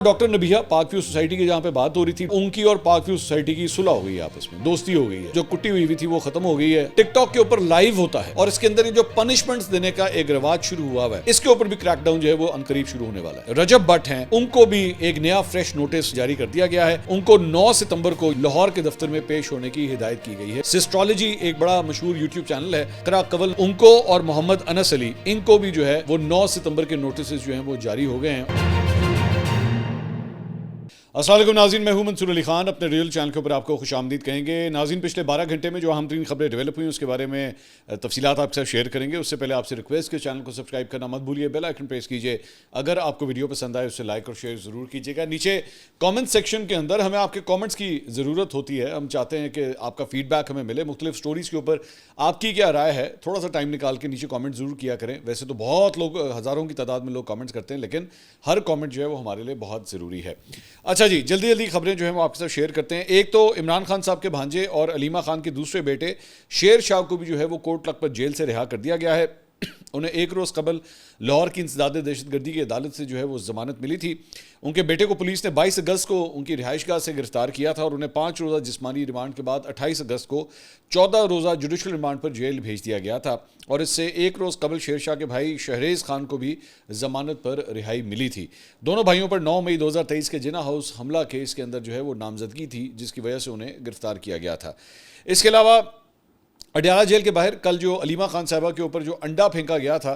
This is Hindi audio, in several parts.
डॉक्टर नबिया पाक व्यू सोसाइटी की जहाँ पे बात हो रही थी, उनकी और पाक व्यू सोसाइटी की सुलह हो गई है, आपस में दोस्ती हो गई है। जो कुट्टी हुई थी वो खत्म हो गई है। टिकटॉक के ऊपर लाइव होता है और इसके अंदर ये जो पनिशमेंट्स देने का एक रिवाज शुरू हुआ है, इसके ऊपर भी क्रैकडाउन जो है वो अनकरीब शुरू होने वाला है। रजब भट्ट हैं, उनको भी एक नया फ्रेश नोटिस जारी कर दिया गया है। उनको 9 सितंबर को लाहौर के दफ्तर में पेश होने की हिदायत की गई है। सिस्ट्रोलॉजी एक बड़ा मशहूर यूट्यूब चैनल है, करा कवल, उनको और मोहम्मद अनस अली, इनको भी जो है वो 9 सितंबर के नोटिस जो है वो जारी हो गए हैं। अस्सलाम वालेकुम नाज़रीन, मैं हूं मंसूर अली खान। अपने रियल चैनल के ऊपर आपको खुशामदीद कहेंगे। नाज़रीन, पिछले 12 घंटे में जो अहम तरीन खबरें डेवलप हुई उसके बारे में तफसीलात आपके साथ शेयर करेंगे। उससे पहले आपसे रिक्वेस्ट के चैनल को सब्सक्राइब करना मत भूलिए, बेल आइकन प्रेस कीजिए। अगर आपको वीडियो पसंद आए उसे लाइक और शेयर ज़रूर कीजिएगा। नीचे कॉमेंट सेक्शन के अंदर हमें आपके कॉमेंट्स की ज़रूरत होती है। हम चाहते हैं कि आपका फीडबैक हमें मिले। मुख्तलिफ स्टोरीज़ के ऊपर आपकी क्या राय है, थोड़ा सा टाइम निकाल के नीचे कॉमेंट ज़रूर किया करें। वैसे तो बहुत लोग, हज़ारों की तादाद में लोग कॉमेंट्स करते हैं, लेकिन हर कॉमेंट जो है वो हमारे लिए बहुत ज़रूरी है। अच्छा जी, जल्दी जल्दी खबरें जो है वो आपके साथ शेयर करते हैं। एक तो इमरान खान साहब के भांजे और अलीमा खान के दूसरे बेटे शेर शाह को भी जो है वो कोर्ट लखपत जेल से रिहा कर दिया गया है। उन्हें एक रोज़ कबल लाहौर की इंसदाद दहशतगर्दी की अदालत से जो है वो जमानत मिली थी। उनके बेटे को पुलिस ने 22 अगस्त को उनकी रिहाइशगाह से गिरफ्तार किया था और उन्हें 5 रोज़ा जिस्मानी रिमांड के बाद 28 अगस्त को 14 रोज़ा जुडिशल रिमांड पर जेल भेज दिया गया था। और इससे एक रोज़ कबल शेर शाह के भाई शहरेज़ खान को भी जमानत पर रिहाई मिली थी। दोनों भाइयों पर 9 मई 2023 के जिना हाउस हमला केस के अंदर जो है वो नामजदगी थी, जिसकी वजह से उन्हें गिरफ्तार किया गया था। इसके अलावा अडयाला जेल के बाहर कल जो अलीमा खान साहबा के ऊपर जो अंडा फेंका गया था,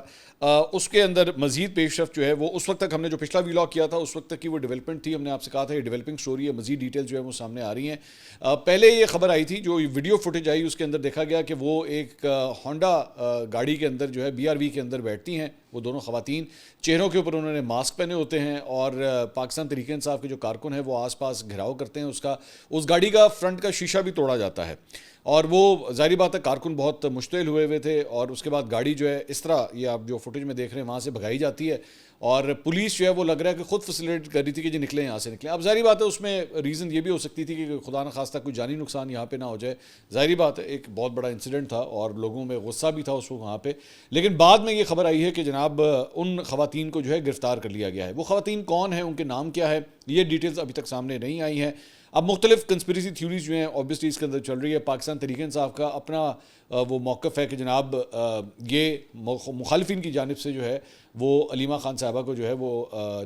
उसके अंदर मजीद पेशरफ जो है वो उस वक्त तक हमने जो पिछला व्लॉग किया था उस वक्त तक की वो डेवलपमेंट थी। हमने आपसे कहा था ये डेवलपिंग स्टोरी है, मजीद डिटेल जो है वो सामने आ रही हैं। पहले ये खबर आई थी, जो वीडियो फुटेज आई उसके अंदर देखा गया कि वो एक होंडा गाड़ी के अंदर जो है BRV के अंदर बैठती हैं वो दोनों खवातीन। चेहरों के ऊपर उन्होंने मास्क पहने होते हैं और पाकिस्तान तहरीक इंसाफ के जो कारकुन है वो आसपास घेराव करते हैं उसका। उस गाड़ी का फ्रंट का शीशा भी तोड़ा जाता है और वो जाहिर बात है कारकुन बहुत मुश्तिल हुए थे। और उसके बाद गाड़ी जो है इस तरह, ये आप जो फुटेज में देख रहे हैं, वहाँ से भगाई जाती है और पुलिस जो है वो लग रहा है कि खुद फैसिलिटेट कर रही थी कि जी निकलें, यहाँ से निकलें। अब जाहिर बात है उसमें रीज़न ये भी हो सकती थी कि खुदा न खास्ता कोई जानी नुकसान यहाँ पे ना हो जाए। जाहिर बात है एक बहुत बड़ा इंसिडेंट था और लोगों में गुस्सा भी था उस वक्त वहाँ पे। लेकिन बाद में ये खबर आई है कि जनाब उन खवातीन को जो है गिरफ्तार कर लिया गया है। वो खवातीन कौन है, उनके नाम क्या है, ये डिटेल्स अभी तक सामने नहीं आई हैं। अब मुख्तलिफ कंस्पिरेसी थ्योरीज जो हैं ऑब्वियसली इसके अंदर चल रही है। पाकिस्तान तहरीक इंसाफ का अपना वो मौक़िफ़ है कि जनाब ये मुखालिफिन की जानिब से जो है वो अलीमा खान साहबा को जो है वो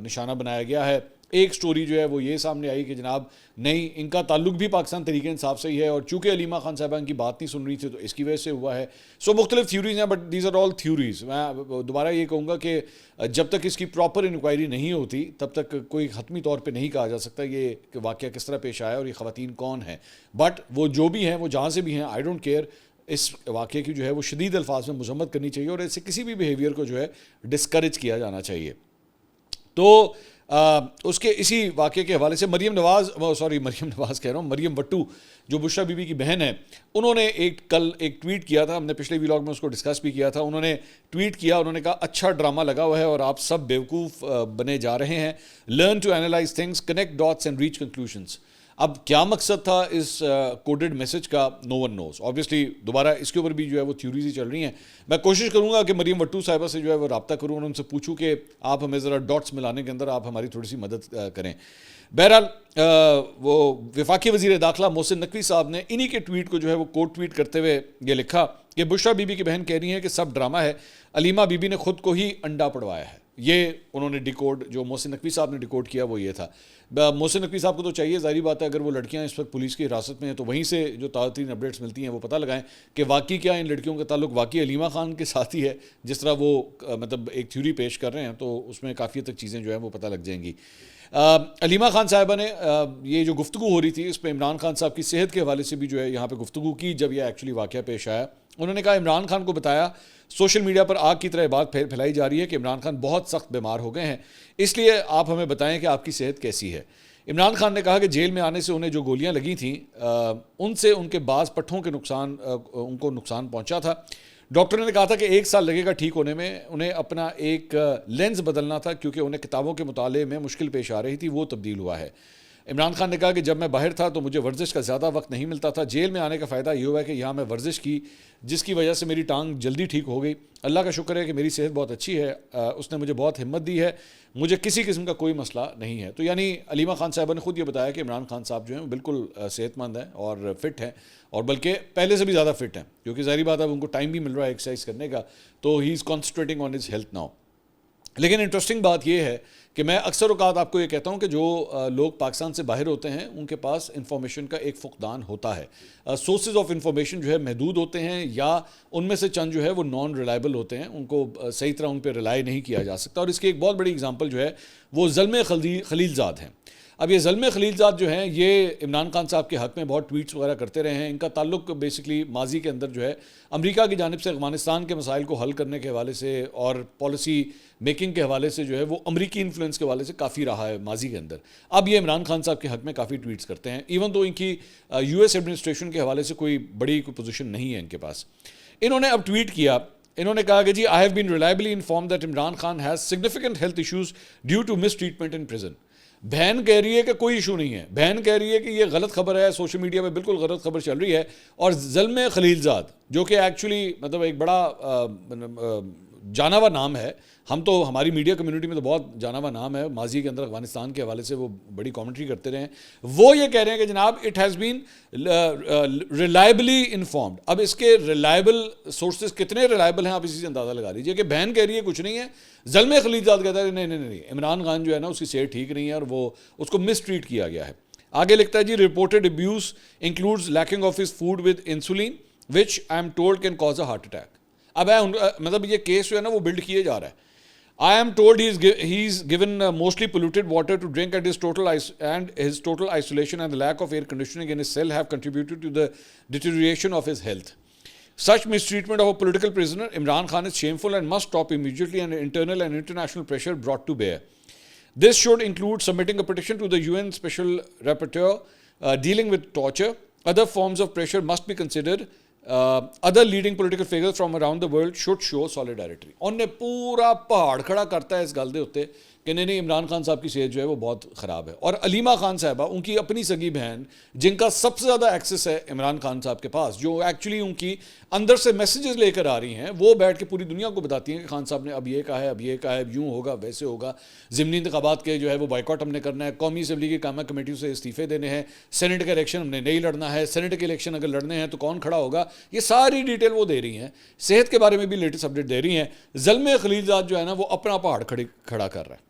निशाना बनाया गया है। एक स्टोरी जो है वो ये सामने आई कि जनाब नहीं, इनका ताल्लुक भी पाकिस्तान तहरीक इंसाफ से ही है और चूँकि अलीमा खान साहबा इनकी बात नहीं सुन रही थी तो इसकी वजह से हुआ है। सो मुख्तलिफ थ्योरीज हैं, but these are all theories. मैं दोबारा ये कहूँगा कि जब तक इसकी प्रॉपर इंक्वायरी नहीं होती तब तक कोई हतमी तौर पर नहीं कहा जा सकता ये वाक़या किस तरह पेश आया और ये ख़वातीन कौन है। बट वो जो भी हैं, वो जहाँ से भी हैं, आई डोंट केयर, इस वाक़े की जो है वो शदीद अल्फाज में मज़म्मत करनी चाहिए और ऐसे किसी भी बिहेवियर को जो है डिस्करेज किया जाना चाहिए। तो उसके इसी वाक़े के हवाले से मरीम नवाज़ कह रहा हूँ, मरीम वट्टू जो बुशरा बीबी की बहन है, उन्होंने कल एक ट्वीट किया था। हमने पिछले व्लॉग में उसको डिस्कस भी किया था। उन्होंने ट्वीट किया, उन्होंने कहा अच्छा ड्रामा लगा हुआ है और आप सब बेवकूफ़ बने जा रहे हैं। Learn to analyze things, connect dots and reach conclusions. अब क्या मकसद था इस कोडेड मैसेज का, नो वन नोज़। ऑब्वियसली दोबारा इसके ऊपर भी जो है वो थ्योरीज ही चल रही हैं। मैं कोशिश करूंगा कि मरीम वट्टू साहिबा से जो है वो रब्ता करूँ और उनसे पूछूं कि आप हमें ज़रा डॉट्स मिलाने के अंदर आप हमारी थोड़ी सी मदद करें। बहरहाल वो वफाकी वज़ीर दाखिला मोहसिन नकवी साहब ने इन्हीं के ट्वीट को जो है वो कोट ट्वीट करते हुए ये लिखा कि बुशरा बीबी की बहन कह रही है कि सब ड्रामा है, अलीमा बीबी ने खुद को ही अंडा पड़वाया है। ये उन्होंने डिकोड, जो मोहसिन नकवी साहब ने डिकोड किया वो ये था। मोहसिन नकवी साहब को तो चाहिए, जाहिर बात है, अगर वो लड़कियां इस वक्त पुलिस की हिरासत में हैं तो वहीं से जो ताज़ा तरीन अपडेट्स मिलती हैं वो पता लगाएं कि वाकई क्या इन लड़कियों का ताल्लुक वाकई अलीमा खान के साथ ही है। जिस तरह वो मतलब एक थ्योरी पेश कर रहे हैं तो उसमें काफ़ी तक चीज़ें जो है वो पता लग जाएंगी। अलीमा खान साहिबा ने ये जो गुफ्तगू हो रही थी इस पर इमरान खान साहब की सेहत के हवाले से भी जो है यहाँ पे गुफ्तगू की। जब यह एक्चुअली वाक़या पेश आया, उन्होंने कहा इमरान खान को बताया सोशल मीडिया पर आग की तरह बात फैलाई जा रही है कि इमरान खान बहुत सख्त बीमार हो गए हैं, इसलिए आप हमें बताएं कि आपकी सेहत कैसी है। इमरान खान ने कहा कि जेल में आने से उन्हें जो गोलियां लगी थीं उनसे उनके बाज़ पट्ठों के उनको नुकसान पहुंचा था। डॉक्टर ने कहा था कि 1 साल लगेगा ठीक होने में। उन्हें अपना एक लेंस बदलना था क्योंकि उन्हें किताबों के मुताले में मुश्किल पेश आ रही थी, वो तब्दील हुआ है। इमरान खान ने कहा कि जब मैं बाहर था तो मुझे वर्जिश का ज़्यादा वक्त नहीं मिलता था। जेल में आने का फ़ायदा ये हुआ है कि यहाँ मैं वर्जिश की, जिसकी वजह से मेरी टांग जल्दी ठीक हो गई। अल्लाह का शुक्र है कि मेरी सेहत बहुत अच्छी है। उसने मुझे बहुत हिम्मत दी है, मुझे किसी किस्म का कोई मसला नहीं है। तो यानी अलीमा खान साहबा ने खुद ये बताया कि इमरान खान साहब जो हैं वो बिल्कुल सेहतमंद हैं और फिट हैं, और बल्कि पहले से भी ज़्यादा फिट हैं, क्योंकि ज़ाहिर बात है उनको टाइम भी मिल रहा है एक्सरसाइज करने का। तो he is concentrating on his health now. लेकिन इंटरेस्टिंग बात यह है कि मैं अक्सर औकात आपको ये कहता हूँ कि जो लोग पाकिस्तान से बाहर होते हैं उनके पास इंफॉर्मेशन का एक फुकदान होता है। सोर्सेज ऑफ इंफॉर्मेशन जो है महदूद होते हैं, या उनमें से चंद जो है वो नॉन रिलायबल होते हैं, उनको सही तरह उन पर रिलाई नहीं किया जा सकता। और इसकी एक बहुत बड़ी एग्जांपल जो है वो ज़ल्मे खलीलज़ाद हैं। अब ये ज़ल्मे खलीलज़ाद जो हैं ये इमरान खान साहब के हक़ में बहुत ट्वीट्स वगैरह करते रहे हैं। इनका ताल्लुक बेसिकली माजी के अंदर जो है अमेरिका की जानिब से अफ़गानिस्तान के मसाइल को हल करने के हवाले से और पॉलिसी मेकिंग के हवाले से जो है वो अमरीकी इन्फ्लुएंस के हवाले से काफ़ी रहा है माजी के अंदर। अब ये इमरान खान साहब के हक़ में काफ़ी ट्वीट्स करते हैं, इवन तो इनकी US एडमिनिस्ट्रेशन के हवाले से कोई बड़ी पोजीशन नहीं है इनके पास। इन्होंने अब ट्वीट किया, इन्होंने कहा कि जी I have been reliably informed that Imran Khan has significant health issues due to miss treatment in prison. बहन कह रही है कि कोई इशू नहीं है, बहन कह रही है कि ये गलत खबर है, सोशल मीडिया पे बिल्कुल गलत खबर चल रही है। और ज़ल्मे खलीलज़ाद जो कि एक्चुअली मतलब एक बड़ा जाना हुआ नाम है, हम तो हमारी मीडिया कम्युनिटी में तो बहुत जाना हुआ नाम है, माजी के अंदर अफगानिस्तान के हवाले से वो बड़ी कमेंट्री करते रहे हैं। वो ये कह रहे हैं कि जनाब it has been reliably informed. अब इसके रिलायबल सोर्सेज कितने रिलायबल हैं आप इसी से अंदाज़ा लगा लीजिए कि बहन कह रही है कुछ नहीं है, ज़ल्मे खलीलज़ाद कहता है नहीं, इमरान खान जो है ना उसकी सेहत ठीक नहीं है और वो उसको मिस ट्रीट किया गया है। आगे लिखता है जी reported abuse includes lacking of his food with insulin which I am told can cause a heart attack. अब मतलब ये केस जो है ना वो बिल्ड किए जा रहा है। I am told he's given mostly polluted water to drink, and his total isolation and the lack of air conditioning in his cell have contributed to the deterioration of his health. Such mistreatment of a political prisoner, Imran Khan, is shameful and must stop immediately, and internal and international pressure brought to bear. This should include submitting a petition to the UN Special Rapporteur dealing with torture. Other forms of pressure must be considered. Other leading political figures from around the world should show solidarity. उन्हें पूरा पहाड़ खड़ा करता है इस गल दे उत्ते कि नहीं इमरान खान साहब की सेहत जो है वो बहुत ख़राब है। और अलीमा खान साहबा उनकी अपनी सगी बहन, जिनका सबसे ज़्यादा एक्सेस है इमरान खान साहब के पास, जो एक्चुअली उनकी अंदर से मैसेजेस लेकर आ रही हैं, वो बैठ के पूरी दुनिया को बताती हैं कि खान साहब ने अब ये कहा है, अब ये कहा है, यूँ होगा वैसे होगा, ज़िमनी इंतखाबात के जो है वो बाइकआउट हमने करना है, कौमी असम्बली की कामा कमेटियों से इस्तीफ़े देने हैं, सेनेट का इलेक्शन हमने नहीं लड़ना है, सेनेट के इलेक्शन अगर लड़ने हैं तो कौन खड़ा होगा, ये सारी डिटेल वो दे रही हैं। सेहत के बारे में भी लेटेस्ट अपडेट दे रही हैं। ज़ल्मे खलीलज़ाद जो है ना वो अपना पहाड़ खड़ा कर रहा है।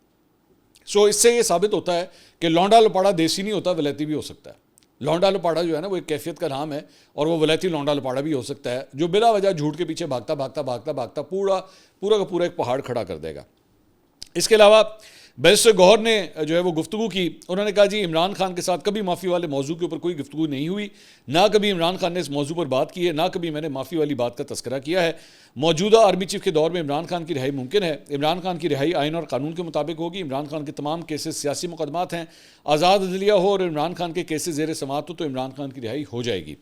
सो इससे ये साबित होता है कि लौंडा लपाड़ा देसी नहीं होता, वलैती भी हो सकता है। लौंडा लपाड़ा जो है ना वो एक कैफियत का नाम है, और वो वलैती लौंडा लपाड़ा भी हो सकता है, जो बिला वजह झूठ के पीछे भागता पूरा का पूरा एक पहाड़ खड़ा कर देगा। इसके अलावा बैरिस्टर गौहर ने जो है वो गुफ्तगू की। उन्होंने कहा जी इमरान खान के साथ कभी माफ़ी वाले मौजू के ऊपर कोई गुफ्तगू नहीं हुई, ना कभी इमरान खान ने इस मौजू पर बात की है, ना कभी मैंने माफ़ी वाली बात का तस्करा किया है। मौजूदा आर्मी चीफ के दौर में इमरान खान की रिहाई मुमकिन है। इमरान खान की रिहाई आइन और कानून के मुताबिक होगी। इमरान खान के तमाम केसेस सियासी मुकदमात हैं। आज़ाद अदलिया हो और इमरान खान के केसेस ज़ेर समाअत हो तो इमरान खान की रिहाई हो जाएगी।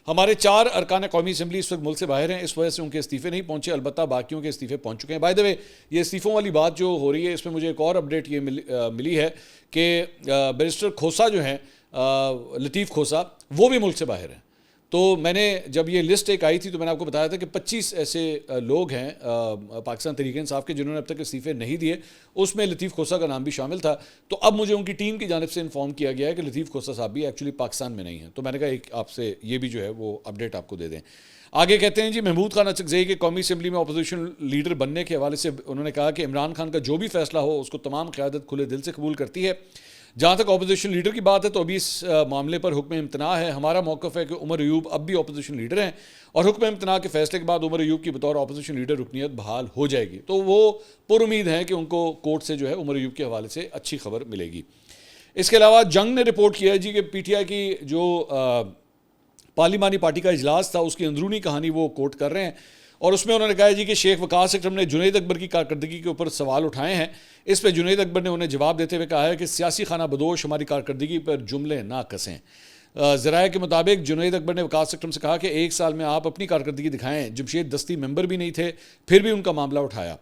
हमारे 4 अरकान कौमी असम्बली इस वक्त मुल्क से बाहर हैं, इस वजह से उनके इस्तीफ़े नहीं पहुँचे, अलबत्ता बाकियों के इस्तीफ़े पहुँच चुके हैं। बाय द वे ये इस्तीफ़ों वाली बात जो हो रही है इसमें मुझे एक और अपडेट ये मिली है कि बैरिस्टर खोसा जो हैं लतीफ़ खोसा, वो भी मुल्क से बाहर हैं। तो मैंने जब ये लिस्ट एक आई थी तो मैंने आपको बताया था कि 25 ऐसे लोग हैं पाकिस्तान तहरीक इंसाफ के जिन्होंने अब तक इस्तीफ़े नहीं दिए, उसमें लतीफ़ खोसा का नाम भी शामिल था। तो अब मुझे उनकी टीम की जानिब से इन्फॉर्म किया गया है कि लतीफ़ खोसा साहब भी एक्चुअली पाकिस्तान में नहीं हैं। तो मैंने कहा एक आपसे ये भी जो है वो अपडेट आपको दे दें। आगे कहते हैं जी महमूद खान अचकज़ई के कौमी असम्बली में अपोजिशन लीडर बनने के हवाले से उन्होंने कहा कि इमरान खान का जो भी फैसला हो उसको तमाम क़यादत खुले दिल से कबूल करती है। जहाँ तक अपोजिशन लीडर की बात है तो अभी इस मामले पर हुक्म इम्तना है। हमारा मौक़िफ़ है कि उमर अयूब अब भी अपोजिशन लीडर हैं और हुक्म इम्तना के फैसले के बाद उमर अयूब की बतौर अपोजिशन लीडर रुकनीत बहाल हो जाएगी। तो वो पुरुमीद हैं कि उनको कोर्ट से जो है उमर अयूब के हवाले से अच्छी खबर मिलेगी। इसके अलावा जंग ने रिपोर्ट किया है जी कि PTI की जो पार्लिमानी पार्टी का इजलास था उसकी अंदरूनी कहानी वो कोट कर रहे हैं, और उसमें उन्होंने कहा जी कि शेख वकास अकरम ने जुनैद अकबर की कारकर्दगी के ऊपर सवाल उठाए हैं। इस पर जुनैद अकबर ने उन्हें जवाब देते हुए कहा है कि सियासी खाना बदोश हमारी कारकर्दगी पर जुमले ना कसें। ज़राए के मुताबिक जुनैद अकबर ने वकास अकरम से कहा कि 1 साल में आप अपनी कारकर्दगी दिखाएं। जमशेद दस्ती मेंबर भी नहीं थे, फिर भी उनका मामला उठाया।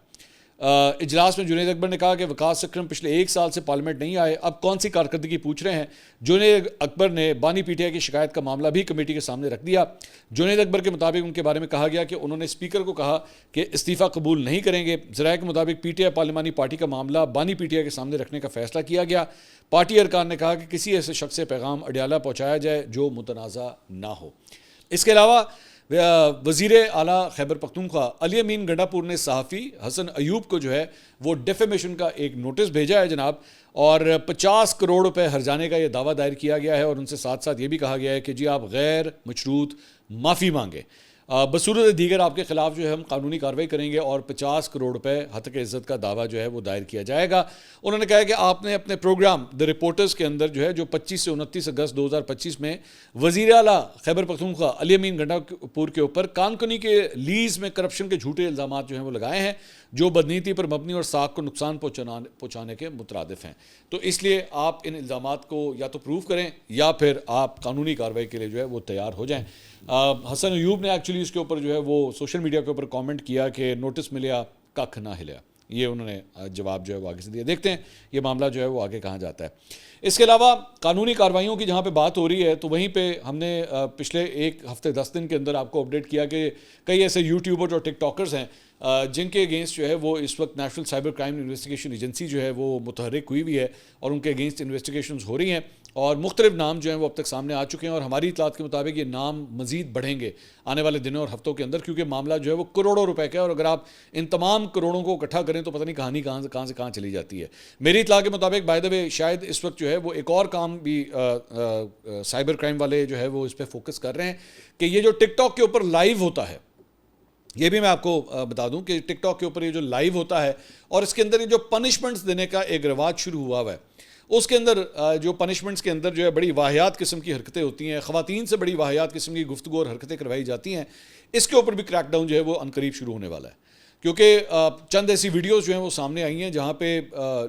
इजलास में जुनैद अकबर ने कहा कि वकास अकरम पिछले 1 साल से पार्लियामेंट नहीं आए, अब कौन सी कारकर्दगी पूछ रहे हैं। जुनैद अकबर ने बानी पीटीआई की शिकायत का मामला भी कमेटी के सामने रख दिया। जुनैद अकबर के मुताबिक उनके बारे में कहा गया कि उन्होंने स्पीकर को कहा कि इस्तीफ़ा कबूल नहीं करेंगे। ज़राए के मुताबिक पीटीआई पार्लिमानी पार्टी का मामला बानी पीटीआई के सामने रखने का फैसला किया गया। पार्टी अरकान ने कहा कि किसी ऐसे शख्स से पैगाम अडियाला पहुँचाया जाए जो मुतनाज़ा ना हो। इसके अलावा वज़ीर आला खैबर पख्तूनख्वा अली अमीन गंडापुर ने सहाफ़ी हसन अयूब को जो है वो डेफेमेशन का एक नोटिस भेजा है जनाब, और 50 करोड़ रुपए हर्जाने का ये दावा दायर किया गया है। और उनसे साथ साथ ये भी कहा गया है कि जी आप गैर मशरूत माफ़ी मांगे, बसूरत दीगर आपके खिलाफ जो है हम कानूनी कार्रवाई करेंगे और 50 करोड़ रुपए हत्क इज़्ज़त का दावा जो है वो दायर किया जाएगा। उन्होंने कहा कि आपने अपने प्रोग्राम द रिपोर्टर्स के अंदर जो है जो 25 से 29 अगस्त 2025 में वज़ीर आला खैबर पख्तूनख्वा अली अमीन गंडापुर के ऊपर कानकुनी के लीज़ में करप्शन के झूठे इल्ज़ाम जो हैं वो लगाए हैं, जो बदनीति पर मबनी और साख को नुकसान पहुँचाने के मुतरादिफ हैं। तो इसलिए आप इन इल्ज़ामात को या तो प्रूव करें या फिर आप कानूनी कार्रवाई के लिए जो है वो तैयार हो जाएँ। हसन अयूब ने एक्चुअली इसके ऊपर जो है वो सोशल मीडिया के ऊपर कमेंट किया कि नोटिस मिलिया कख ना हिलिया, ये उन्होंने जवाब जो है वो आगे से दिया। देखते हैं ये मामला जो है वो आगे कहाँ जाता है। इसके अलावा कानूनी कार्रवाइयों की जहाँ पे बात हो रही है तो वहीं पे हमने पिछले 1 हफ्ते 10 दिन के अंदर आपको अपडेट किया कि कई ऐसे यूट्यूबर्स और टिकटॉकर्स हैं जिनके अगेंस्ट जो है वो इस वक्त national cyber crime investigation agency जो है वो मुतहर्रिक हुई है और उनके अगेंस्ट इन्वेस्टिगेशंस हो रही हैं और मुख्तलिफ नाम जो हैं वो अब तक सामने आ चुके हैं। और हमारी इतलात के मुताबिक ये नाम मज़ीद बढ़ेंगे आने वाले दिनों और हफ्तों के अंदर, क्योंकि मामला जो है वो करोड़ों रुपए का है और अगर आप इन तमाम करोड़ों को इकट्ठा करें तो पता नहीं कहानी कहाँ से कहाँ चली जाती है। मेरी इतला के मुताबिक बाय द वे शायद इस वक्त जो है वो एक और काम भी साइबर क्राइम वाले जो है वो इस पर फोकस कर रहे हैं कि ये जो टिकटॉक के ऊपर लाइव होता है, ये भी मैं आपको बता दूं कि टिकटॉक के ऊपर ये जो लाइव होता है और इसके अंदर ये जो पनिशमेंट्स देने का एक रिवाज शुरू हुआ है, उसके अंदर जो पनिशमेंट्स के अंदर जो है बड़ी वाहियात किस्म की हरकतें होती हैं, ख़वातीन से बड़ी वाहियात किस्म की गुफ्तगू और हरकतें करवाई जाती हैं। इसके ऊपर भी क्रैकडाउन जो है वो अनकरीब शुरू होने वाला है, क्योंकि चंद ऐसी वीडियोस जो हैं वो सामने आई हैं जहाँ पे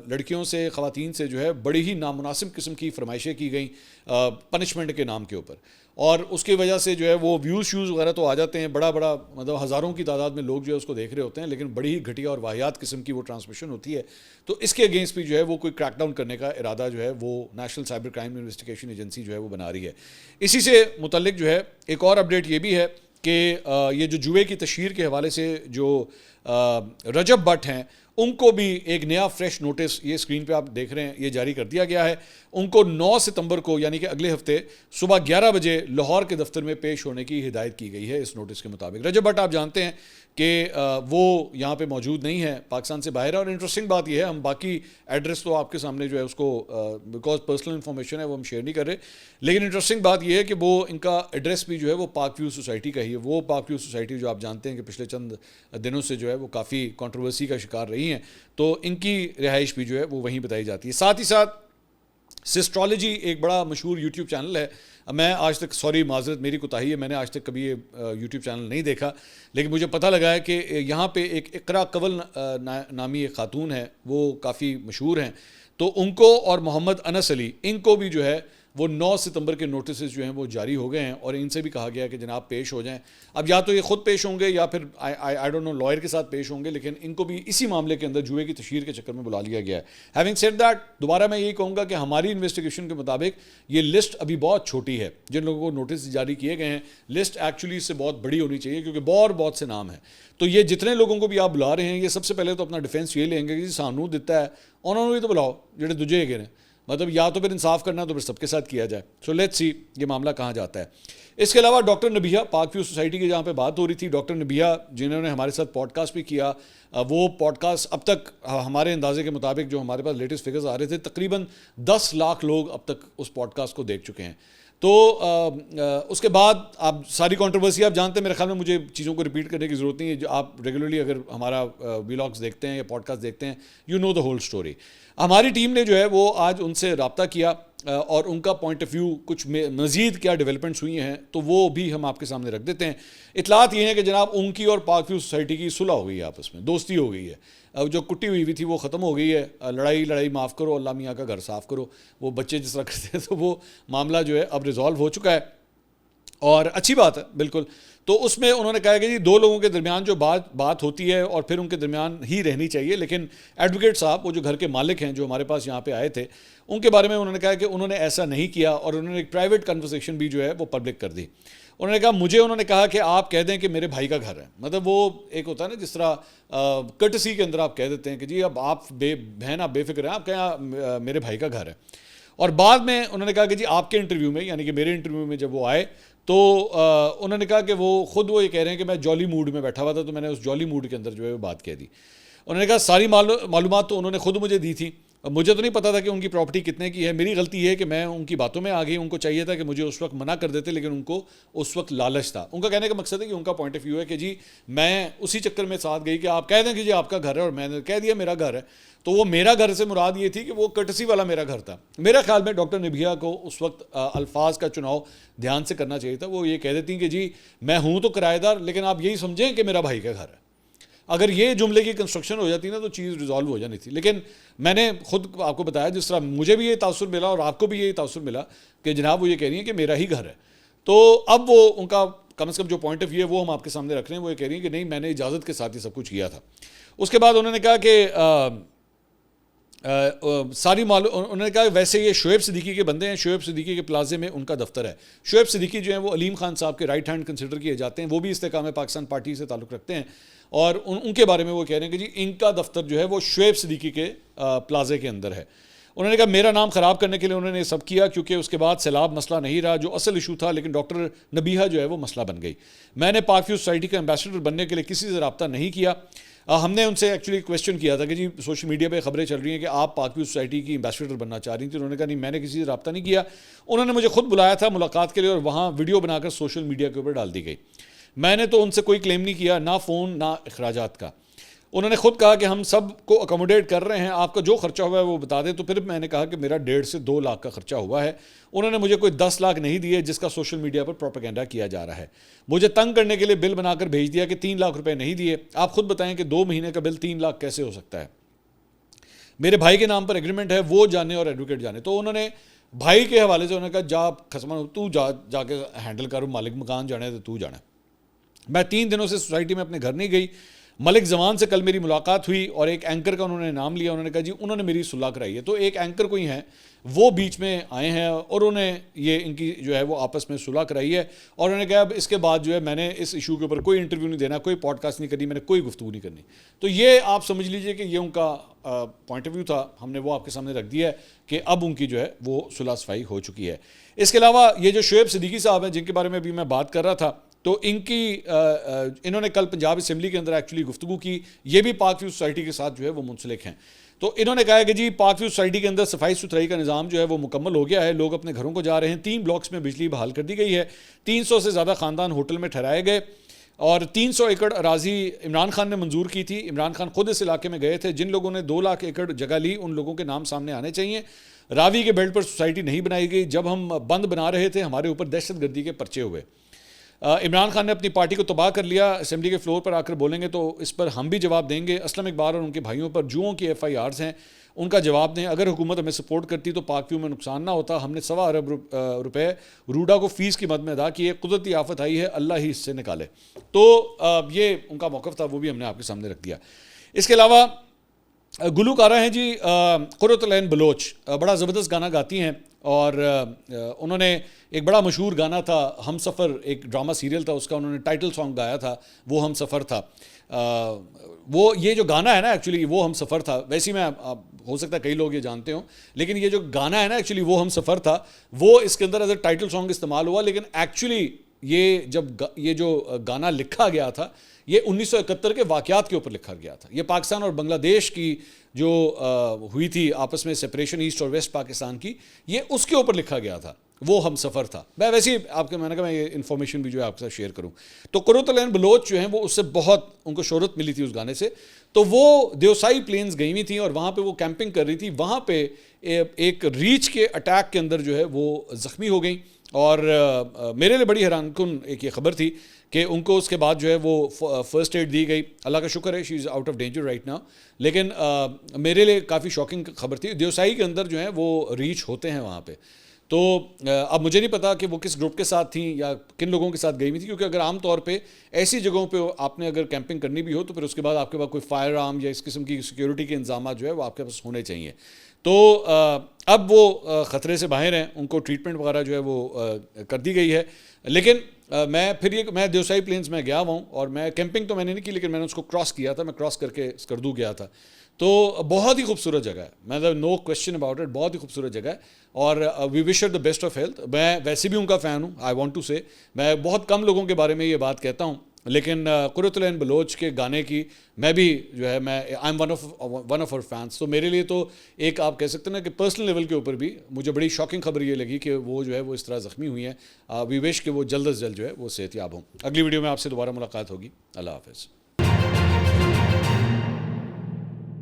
लड़कियों से ख़वातीन से जो है बड़ी ही नामुनासिब किस्म की फरमाइशें की गई पनिशमेंट के नाम के ऊपर, और उसकी वजह से जो है वो व्यूज़ शूज़ वगैरह तो आ जाते हैं, बड़ा मतलब हज़ारों की तादाद में लोग जो है उसको देख रहे होते हैं, लेकिन बड़ी ही घटिया और वाहियात किस्म की वो ट्रांसमिशन होती है। तो इसके अगेंस्ट भी जो है वो कोई क्रैकडाउन करने का इरादा जो है वो national cyber crime investigation agency जो है वो बना रही है। इसी से मुतल्लिक जो है एक और अपडेट ये भी है कि ये जो जुए की तशहीर के हवाले से जो रजब भट्ट हैं उनको भी एक नया फ्रेश नोटिस, ये स्क्रीन पे आप देख रहे हैं, ये जारी कर दिया गया है। उनको 9 सितंबर को यानी कि अगले हफ्ते सुबह 11 बजे लाहौर के दफ्तर में पेश होने की हिदायत की गई है। इस नोटिस के मुताबिक रजब भट्ट आप जानते हैं कि वो यहाँ पे मौजूद नहीं है, पाकिस्तान से बाहर है। और इंटरेस्टिंग बात यह है, हम बाकी एड्रेस तो आपके सामने जो है उसको बिकॉज पर्सनल इन्फॉर्मेशन है वो हम शेयर नहीं कर रहे, लेकिन इंटरेस्टिंग बात यह है कि वो इनका एड्रेस भी जो है वो पाक व्यू सोसाइटी का ही है। वो पाक व्यू सोसाइटी जो आप जानते हैं कि पिछले चंद दिनों से जो है वो काफ़ी कंट्रोवर्सी का शिकार रही हैं, तो इनकी रिहाइश भी जो है वो वहीं बताई जाती है। साथ ही साथ सिस्ट्रोलॉजी एक बड़ा मशहूर यूट्यूब चैनल है, मैं आज तक, सॉरी माजरत मेरी कोताही है, मैंने आज तक कभी ये यूट्यूब चैनल नहीं देखा, लेकिन मुझे पता लगा है कि यहाँ पे एक इकरा कवल नामी एक खातून है, वो काफ़ी मशहूर हैं, तो उनको और मोहम्मद अनस अली, इनको भी जो है वो 9 सितंबर के नोटिस जो हैं वो जारी हो गए हैं और इनसे भी कहा गया है कि जनाब पेश हो जाएं। अब या तो ये खुद पेश होंगे या फिर आई डोंट नो लॉयर के साथ पेश होंगे, लेकिन इनको भी इसी मामले के अंदर जुए की तशहीर के चक्कर में बुला लिया गया है। हैविंग सेड दैट, दोबारा मैं यही कहूँगा कि हमारी इन्वेस्टिगेशन के मुताबिक ये लिस्ट अभी बहुत छोटी है, जिन लोगों को नोटिस जारी किए गए हैं लिस्ट एक्चुअली इससे बहुत बड़ी होनी चाहिए, क्योंकि बहुत से नाम हैं। तो ये जितने लोगों को भी आप बुला रहे हैं, ये सबसे पहले तो अपना डिफेंस ये लेंगे कि सानू दिता है उन्होंने भी तो बुलाओ जेडे दूजे है ने, मतलब या तो फिर इंसाफ करना तो फिर सबके साथ किया जाए। सो लेट्स सी ये मामला कहाँ जाता है। इसके अलावा डॉक्टर नबिया, पाक व्यू सोसाइटी की जहाँ पे बात हो रही थी, डॉक्टर नबिया जिन्होंने हमारे साथ पॉडकास्ट भी किया, वो पॉडकास्ट अब तक हमारे अंदाजे के मुताबिक जो हमारे पास लेटेस्ट फिगर्स आ रहे थे, तकरीबन 10 लाख लोग अब तक उस पॉडकास्ट को देख चुके हैं। तो उसके बाद आप सारी कंट्रोवर्सी आप जानते हैं, मेरे ख्याल में मुझे चीज़ों को रिपीट करने की ज़रूरत नहीं है। जो आप रेगुलरली अगर हमारा व्लॉग्स देखते हैं या पॉडकास्ट देखते हैं, you know the whole story. हमारी टीम ने जो है वो आज उनसे रब्ता किया और उनका पॉइंट ऑफ व्यू, कुछ मज़ीद क्या डेवलपमेंट्स हुई हैं तो वो भी हम आपके सामने रख देते हैं। इतलात ये है कि जनाब उनकी और पाक व्यू सोसाइटी की सुलह हो गई है, आपस में दोस्ती हो गई है, जो कुट्टी हुई थी वो ख़त्म हो गई है। लड़ाई माफ़ करो, अल्लाह मियाँ का घर साफ़ करो, वो बच्चे जिस तरह करते हैं, तो वो मामला जो है अब रिजॉल्व हो चुका है। और अच्छी बात है बिल्कुल। तो उसमें उन्होंने कहा कि जी दो लोगों के दरमियान जो बात होती है और फिर उनके दरमियान ही रहनी चाहिए, लेकिन एडवोकेट साहब वो जो घर के मालिक हैं जो हमारे पास यहाँ पे आए थे, उनके बारे में उन्होंने कहा कि उन्होंने ऐसा नहीं किया और उन्होंने एक प्राइवेट कन्वर्सेशन भी जो है वो पब्लिक कर दी। उन्होंने कहा उन्होंने कहा कि आप कह दें कि मेरे भाई का घर है, मतलब वो एक होता है ना जिस तरह कर्टसी के अंदर आप कह देते हैं कि जी अब आप बहन आप बेफिक्र हैं, आप कहें मेरे भाई का घर है। और बाद में उन्होंने कहा कि जी आपके इंटरव्यू में, यानी कि मेरे इंटरव्यू में जब वो आए तो उन्होंने कहा कि वो ये कह रहे हैं कि मैं जॉली मूड में बैठा हुआ था, तो मैंने उस जॉली मूड के अंदर जो है वो बात कह दी। उन्होंने कहा सारी मालूमात तो उन्होंने खुद मुझे दी थी, मुझे तो नहीं पता था कि उनकी प्रॉपर्टी कितने की है। मेरी गलती है कि मैं उनकी बातों में आ गई, उनको चाहिए था कि मुझे उस वक्त मना कर देते, लेकिन उनको उस वक्त लालच था। उनका कहने का मकसद है कि उनका पॉइंट ऑफ व्यू है कि जी मैं उसी चक्कर में साथ गई कि आप कह दें कि जी आपका घर है और मैंने कह दिया मेरा घर है। तो वो मेरा घर से मुराद ये थी कि वो कर्टसी वाला मेरा घर था। मेरा ख्याल में डॉक्टर निभिया को उस वक्त अल्फाज का चुनाव ध्यान से करना चाहिए था। वो ये कह देती कि जी मैं हूँ तो किराएदार, लेकिन आप यही समझें कि मेरा भाई का घर है। अगर ये जुमले की कंस्ट्रक्शन हो जाती ना तो चीज़ रिजॉल्व हो जानी थी। लेकिन मैंने खुद आपको बताया जिस तरह मुझे भी ये तासुर मिला और आपको भी ये तासुर मिला कि जनाब वो ये कह रही है कि मेरा ही घर है। तो अब वो उनका कम से कम जो पॉइंट ऑफ व्यू है वो हम आपके सामने रख रहे हैं। वो ये कह रही है कि नहीं मैंने इजाज़त के साथ ही सब कुछ किया था। उसके बाद उन्होंने कहा कि उन्होंने कहा वैसे ये शोएब सिद्दीकी के बंदे हैं, शोएब सिद्दीकी के प्लाजे में उनका दफ्तर है। शोएब सिद्दीकी जो है वो अलीम खान साहब के राइट हैंड कंसिडर किए जाते हैं, वो भी इस्तेकाम पाकिस्तान पार्टी से ताल्लुक़ रखते हैं और उनके बारे में वो कह रहे हैं कि जी इनका दफ्तर जो है वो शोएब सिद्दीकी के प्लाजे के अंदर है। उन्होंने कहा मेरा नाम ख़राब करने के लिए उन्होंने सब किया, क्योंकि उसके बाद सैलाब मसला नहीं रहा जो असल इशू था, लेकिन डॉक्टर नबीहा जो है वो मसला बन गई। मैंने पाक व्यू सोसाइटी का एम्बेसडर बनने के लिए किसी से रब्ता नहीं किया। हमने उनसे एक्चुअली क्वेश्चन किया था कि जी सोशल मीडिया पे खबरें चल रही हैं कि आप पाक व्यू सोसाइटी की एम्बेसडर बनना चाह रही थी। उन्होंने कहा नहीं मैंने किसी से रब्ता नहीं किया। उन्होंने मुझे खुद बुलाया था मुलाकात के लिए और वहाँ वीडियो बनाकर सोशल मीडिया के ऊपर डाल दी गई। मैंने तो उनसे कोई क्लेम नहीं किया, ना फ़ोन ना अखराजात का। उन्होंने खुद कहा कि हम सब को अकोमोडेट कर रहे हैं, आपका जो खर्चा हुआ है वो बता दें। तो फिर मैंने कहा कि मेरा 1.5 से 2 लाख का खर्चा हुआ है। उन्होंने मुझे कोई 10 लाख नहीं दिए जिसका सोशल मीडिया पर प्रोपेगेंडा किया जा रहा है। मुझे तंग करने के लिए बिल बनाकर भेज दिया कि 3 लाख रुपए नहीं दिए। आप खुद बताएं कि 2 महीने का बिल 3 लाख कैसे हो सकता है। मेरे भाई के नाम पर एग्रीमेंट है, वो जाने और एडवोकेट जाने। तो उन्होंने भाई के हवाले से उन्होंने कहा जा खसमा तू जाके हैंडल कर, मालिक मकान जाने तो तू जाना। मैं 3 दिनों से सोसाइटी में अपने घर नहीं गई। मलिक जमान से कल मेरी मुलाकात हुई और एक एंकर का उन्होंने नाम लिया। उन्होंने कहा जी उन्होंने मेरी सुलह कराई है। तो एक एंकर कोई हैं वो बीच में आए हैं और उन्होंने ये इनकी जो है वो आपस में सुलह कराई है। और उन्होंने कहा अब इसके बाद जो है मैंने इस इशू के ऊपर कोई इंटरव्यू नहीं देना, कोई पॉडकास्ट नहीं करनी, मैंने कोई गुफ्तगू नहीं करनी। तो ये आप समझ लीजिए कि ये उनका पॉइंट ऑफ व्यू था। हमने वो आपके सामने रख दिया है कि अब उनकी जो है वो सुलह सफाई हो चुकी है। इसके अलावा ये जो शोएब सिद्दीकी साहब हैं जिनके बारे में अभी मैं बात कर रहा था, तो इन्होंने कल पंजाब असम्बली के अंदर एक्चुअली गुफ्तगू की। ये भी पाक व्यू सोसाइटी के साथ जो है वो मुंसलिक हैं। तो इन्होंने कहा कि जी पाक व्यू सोसाइटी के अंदर सफाई सुथराई का निज़ाम जो है वो मुकम्मल हो गया है, लोग अपने घरों को जा रहे हैं। 3 ब्लॉक्स में बिजली बहाल कर दी गई है। 300 से ज़्यादा ख़ानदान होटल में ठहराए गए और 300 एकड़ अराजी इमरान खान ने मंजूर की थी। इमरान खान खुद इस इलाके में गए थे। जिन लोगों ने 2 लाख एकड़ जगह ली उन लोगों के नाम सामने आने चाहिए। रावी के बेल्ट पर सोसाइटी नहीं बनाई गई। जब हम बंद बना रहे थे हमारे ऊपर दहशतगर्दी के पर्चे हुए। इमरान खान ने अपनी पार्टी को तबाह कर लिया। असेंबली के फ्लोर पर आकर बोलेंगे तो इस पर हम भी जवाब देंगे। असलम इकबाल और उनके भाइयों पर जुओं की FIRs हैं, उनका जवाब दें। अगर हुकूमत हमें सपोर्ट करती तो पाक व्यू में नुकसान ना होता। हमने 1.25 अरब रुपए रूडा को फ़ीस की मद में अदा किए। कुदरती आफत आई है, अल्लाह ही इससे निकाले। तो ये उनका मौक़िफ़ था, वो भी हमने आपके सामने रख दिया। इसके अलावा गुलूकारा हैं जी कुर्रतुल-ऐन बलोच, बड़ा ज़बरदस्त गाना गाती हैं और उन्होंने एक बड़ा मशहूर गाना था हम सफ़र, एक ड्रामा सीरियल था उसका उन्होंने टाइटल सॉन्ग गाया था, वो हम सफ़र था। वो ये जो गाना है ना एक्चुअली वो हम सफ़र था। वैसे मैं हो सकता है कई लोग ये जानते हो, लेकिन ये जो गाना है ना एक्चुअली वो हम सफ़र था, वो इसके अंदर एज अ टाइटल सॉन्ग इस्तेमाल हुआ। लेकिन एक्चुअली ये जो गाना लिखा गया था ये 1971 के वाक़यात के ऊपर लिखा गया था। ये पाकिस्तान और बांग्लादेश की जो हुई थी आपस में सेपरेशन ईस्ट और वेस्ट पाकिस्तान की, ये उसके ऊपर लिखा गया था। वो हम सफ़र था। मैं वैसे ही मैंने कहा मैं ये इन्फॉर्मेशन भी जो है आपके साथ शेयर करूं। तो कुर्रतुल-ऐन बलोच जो हैं वो उससे बहुत उनको शोहरत मिली थी उस गाने से। तो वो देवसाई प्लेन्स गई हुई थी और वहाँ पे वो कैंपिंग कर रही थी। वहाँ पे एक रीछ के अटैक के अंदर जो है वो ज़ख्मी हो गई और मेरे लिए बड़ी हैरानकुन एक ये खबर थी कि उनको उसके बाद जो है वो फर्स्ट एड दी गई। अल्लाह का शुक्र है she is out of danger right now. लेकिन मेरे लिए काफ़ी शॉकिंग खबर थी। देवसाई के अंदर जो है वो रीछ होते हैं वहाँ पे। तो अब मुझे नहीं पता कि वो किस ग्रुप के साथ थी या किन लोगों के साथ गई हुई थी, क्योंकि अगर आम तौर पे ऐसी जगहों पे आपने अगर कैंपिंग करनी भी हो तो फिर उसके बाद आपके पास कोई फायर आर्म या इस किस्म की सिक्योरिटी के इंतजाम जो है वो आपके पास होने चाहिए। तो अब वो ख़तरे से बाहर हैं, उनको ट्रीटमेंट वगैरह जो है वो कर दी गई है। लेकिन मैं देवसाई प्लेन्स में गया हुआ हूँ और मैं कैंपिंग तो मैंने नहीं की, लेकिन मैंने उसको क्रॉस किया था, मैं क्रॉस करके स्कर्दू गया था। तो बहुत ही खूबसूरत जगह है, मतलब नो क्वेश्चन अबाउट इट, बहुत ही खूबसूरत जगह है। और we wish the best of health. मैं वैसे भी उनका फ़ैन हूँ, आई वांट टू से। मैं बहुत कम लोगों के बारे में ये बात कहता हूँ, लेकिन कुर्रतुल ऐन बलोच के गाने की मैं भी जो है मैं I am one of her fans. तो मेरे लिए तो एक आप कह सकते हैं ना कि पर्सनल लेवल के ऊपर भी मुझे बड़ी शॉकिंग खबर ये लगी कि वो जो है वो इस तरह ज़ख्मी हुई हैं। वी विश कि वो जल्द अज जल्द जो है वो सेहतयाब हों। अगली वीडियो में आपसे दोबारा मुलाकात होगी। अल्लाह हाफ़िज़।